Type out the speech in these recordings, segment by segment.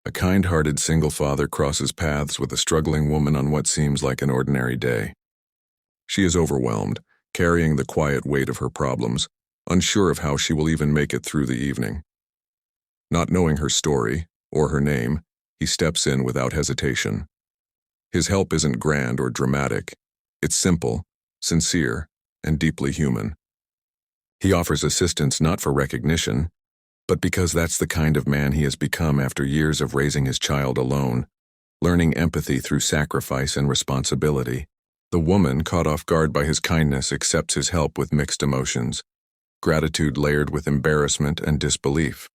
A kind-hearted single father crosses paths with a struggling woman on what seems like an ordinary day. She is overwhelmed, carrying the quiet weight of her problems, unsure of how she will even make it through the evening. Not knowing her story, or her name, he steps in without hesitation. His help isn't grand or dramatic. It's simple, sincere, and deeply human. He offers assistance not for recognition, but because that's the kind of man he has become after years of raising his child alone, learning empathy through sacrifice and responsibility. The woman, caught off guard by his kindness, accepts his help with mixed emotions, gratitude layered with embarrassment and disbelief.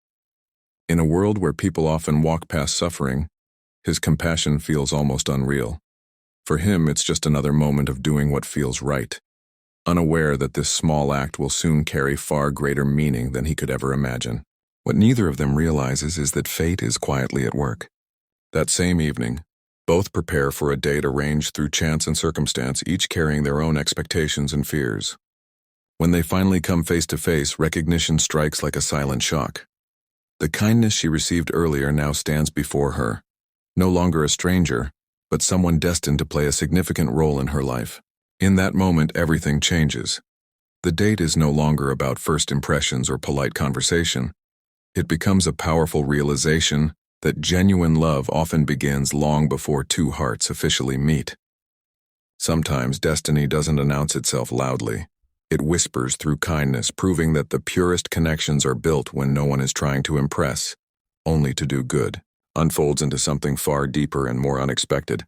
In a world where people often walk past suffering, his compassion feels almost unreal. For him, it's just another moment of doing what feels right, unaware that this small act will soon carry far greater meaning than he could ever imagine. What neither of them realizes is that fate is quietly at work. That same evening, both prepare for a date arranged through chance and circumstance, each carrying their own expectations and fears. When they finally come face to face, recognition strikes like a silent shock. The kindness she received earlier now stands before her, no longer a stranger, but someone destined to play a significant role in her life. In that moment, everything changes. The date is no longer about first impressions or polite conversation. It becomes a powerful realization that genuine love often begins long before two hearts officially meet. Sometimes destiny doesn't announce itself loudly. It whispers through kindness, proving that the purest connections are built when no one is trying to impress, only to do good. Unfolds into something far deeper and more unexpected.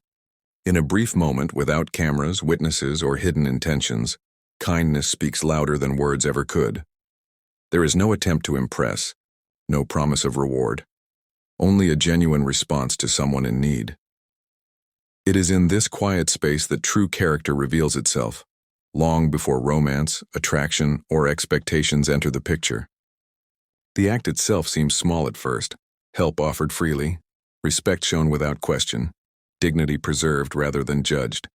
In a brief moment, without cameras, witnesses, or hidden intentions, kindness speaks louder than words ever could. There is no attempt to impress, no promise of reward, only a genuine response to someone in need. It is in this quiet space that true character reveals itself, long before romance, attraction, or expectations enter the picture. The act itself seems small at first, help offered freely, respect shown without question, dignity preserved rather than judged.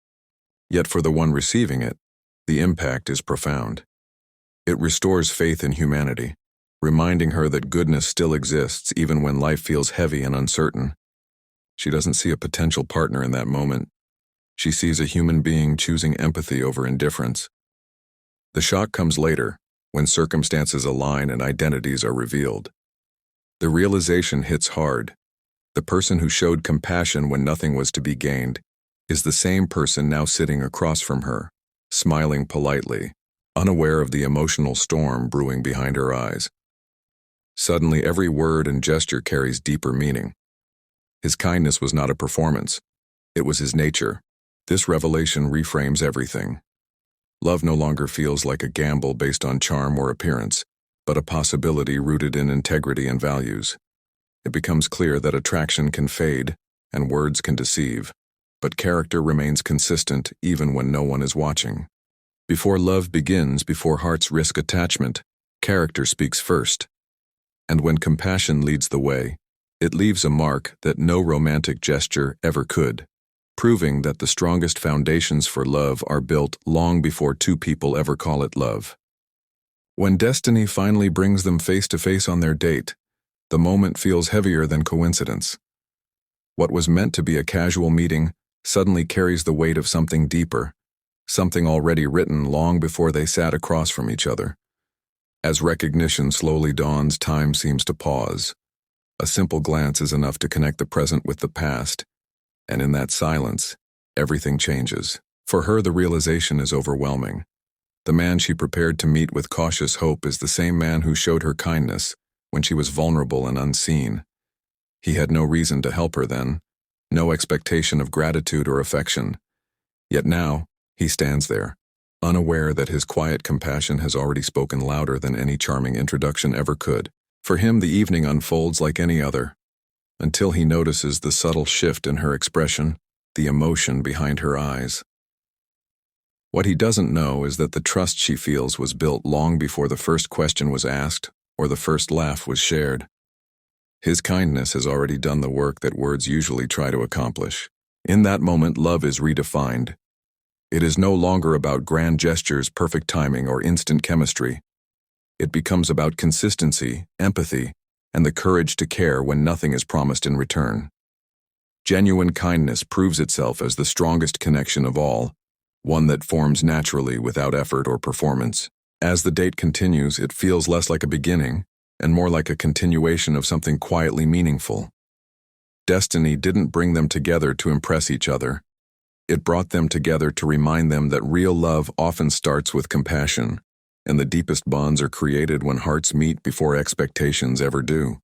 Yet for the one receiving it, the impact is profound. It restores faith in humanity, reminding her that goodness still exists even when life feels heavy and uncertain. She doesn't see a potential partner in that moment. She sees a human being choosing empathy over indifference. The shock comes later, when circumstances align and identities are revealed. The realization hits hard. The person who showed compassion when nothing was to be gained is the same person now sitting across from her, smiling politely, unaware of the emotional storm brewing behind her eyes. Suddenly, every word and gesture carries deeper meaning. His kindness was not a performance. It was his nature. This revelation reframes everything. Love no longer feels like a gamble based on charm or appearance, but a possibility rooted in integrity and values. It becomes clear that attraction can fade and words can deceive, but character remains consistent even when no one is watching. Before love begins, before hearts risk attachment, character speaks first. And when compassion leads the way, it leaves a mark that no romantic gesture ever could, proving that the strongest foundations for love are built long before two people ever call it love. When destiny finally brings them face to face on their date, the moment feels heavier than coincidence. What was meant to be a casual meeting suddenly carries the weight of something deeper, something already written long before they sat across from each other. As recognition slowly dawns, time seems to pause. A simple glance is enough to connect the present with the past, and in that silence, everything changes. For her, the realization is overwhelming. The man she prepared to meet with cautious hope is the same man who showed her kindness when she was vulnerable and unseen. He had no reason to help her then, no expectation of gratitude or affection. Yet now, he stands there, unaware that his quiet compassion has already spoken louder than any charming introduction ever could. For him, the evening unfolds like any other, until he notices the subtle shift in her expression, the emotion behind her eyes. What he doesn't know is that the trust she feels was built long before the first question was asked or the first laugh was shared. His kindness has already done the work that words usually try to accomplish. In that moment, love is redefined. It is no longer about grand gestures, perfect timing, or instant chemistry. It becomes about consistency, empathy, and the courage to care when nothing is promised in return. Genuine kindness proves itself as the strongest connection of all, one that forms naturally without effort or performance. As the date continues, it feels less like a beginning and more like a continuation of something quietly meaningful. Destiny didn't bring them together to impress each other. It brought them together to remind them that real love often starts with compassion, and the deepest bonds are created when hearts meet before expectations ever do.